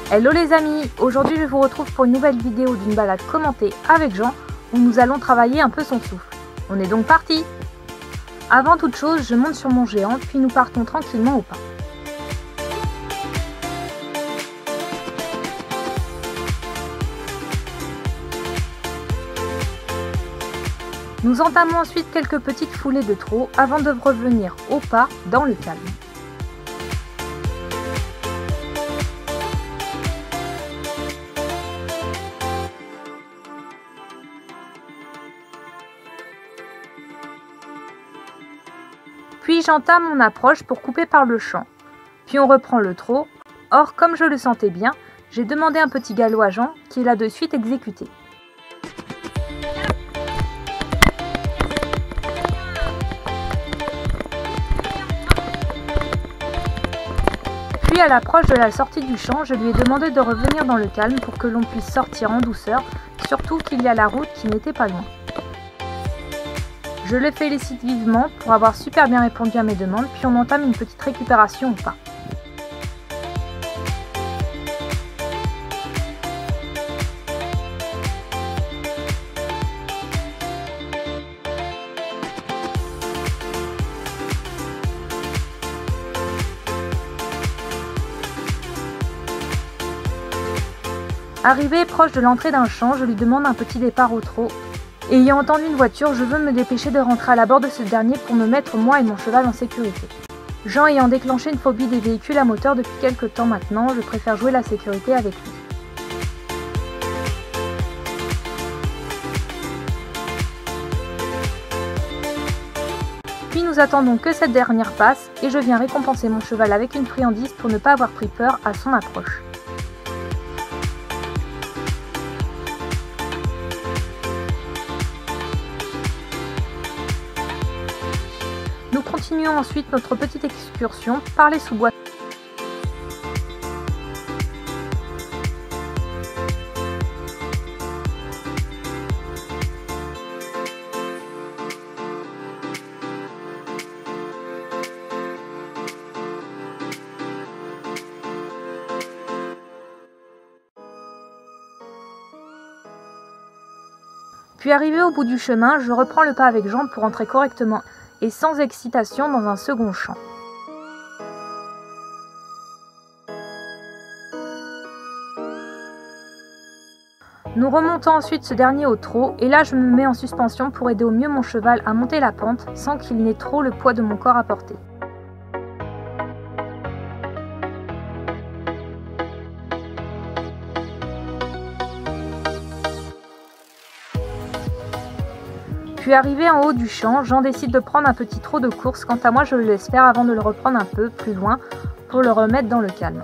Hello les amis, aujourd'hui je vous retrouve pour une nouvelle vidéo d'une balade commentée avec Jean où nous allons travailler un peu son souffle. On est donc parti! Avant toute chose, je monte sur mon géant puis nous partons tranquillement au pas. Nous entamons ensuite quelques petites foulées de trot avant de revenir au pas dans le calme. Puis j'entame mon approche pour couper par le champ. Puis on reprend le trot. Or, comme je le sentais bien, j'ai demandé un petit galop à Jean qui l'a de suite exécuté. Puis à l'approche de la sortie du champ, je lui ai demandé de revenir dans le calme pour que l'on puisse sortir en douceur, surtout qu'il y a la route qui n'était pas loin. Je le félicite vivement pour avoir super bien répondu à mes demandes, puis on entame une petite récupération au pas. Arrivé proche de l'entrée d'un champ, je lui demande un petit départ au trot. Ayant entendu une voiture, je veux me dépêcher de rentrer à l'abord de ce dernier pour me mettre moi et mon cheval en sécurité. Jean ayant déclenché une phobie des véhicules à moteur depuis quelques temps maintenant, je préfère jouer la sécurité avec lui. Puis nous attendons que cette dernière passe et je viens récompenser mon cheval avec une friandise pour ne pas avoir pris peur à son approche. Nous continuons ensuite notre petite excursion par les sous-bois. Puis arrivé au bout du chemin, je reprends le pas avec Jean pour entrer correctement et sans excitation dans un second champ. Nous remontons ensuite ce dernier au trot et là je me mets en suspension pour aider au mieux mon cheval à monter la pente sans qu'il n'ait trop le poids de mon corps à porter. Puis arrivé en haut du champ, Jean décide de prendre un petit trot de course, quant à moi je le laisse faire avant de le reprendre un peu plus loin pour le remettre dans le calme.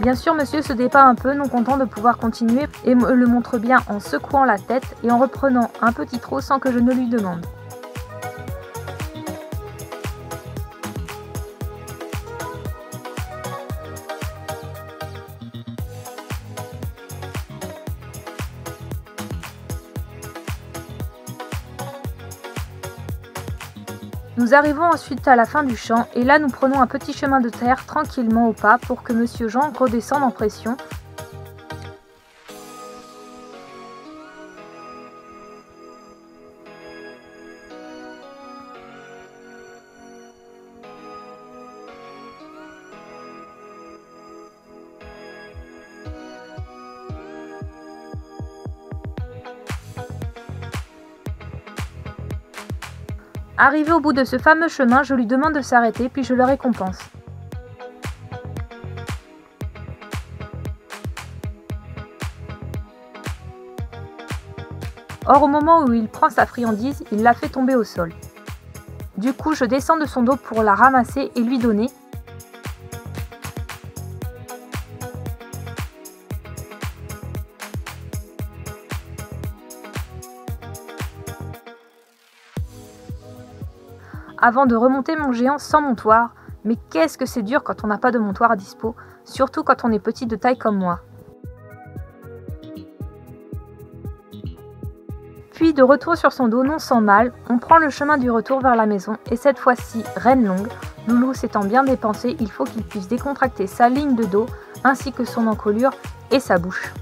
Bien sûr, monsieur se débat un peu, non content de pouvoir continuer, et me le montre bien en secouant la tête et en reprenant un petit trot sans que je ne lui demande. Nous arrivons ensuite à la fin du champ et là nous prenons un petit chemin de terre tranquillement au pas pour que monsieur Jean redescende en pression. Arrivé au bout de ce fameux chemin, je lui demande de s'arrêter puis je le récompense. Or, au moment où il prend sa friandise, il la fait tomber au sol. Du coup, je descends de son dos pour la ramasser et lui donner. Avant de remonter mon géant sans montoir. Mais qu'est-ce que c'est dur quand on n'a pas de montoir à dispo, surtout quand on est petit de taille comme moi. Puis de retour sur son dos, non sans mal, on prend le chemin du retour vers la maison et cette fois-ci, reine longue, Loulou s'étant bien dépensé, il faut qu'il puisse décontracter sa ligne de dos ainsi que son encolure et sa bouche.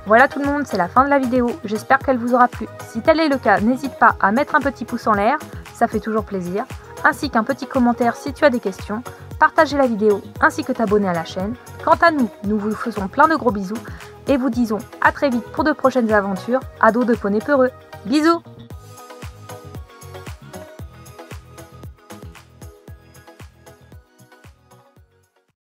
Voilà tout le monde, c'est la fin de la vidéo, j'espère qu'elle vous aura plu. Si tel est le cas, n'hésite pas à mettre un petit pouce en l'air, ça fait toujours plaisir, ainsi qu'un petit commentaire si tu as des questions, partager la vidéo ainsi que t'abonner à la chaîne. Quant à nous, nous vous faisons plein de gros bisous et vous disons à très vite pour de prochaines aventures à dos de poney peureux. Bisous!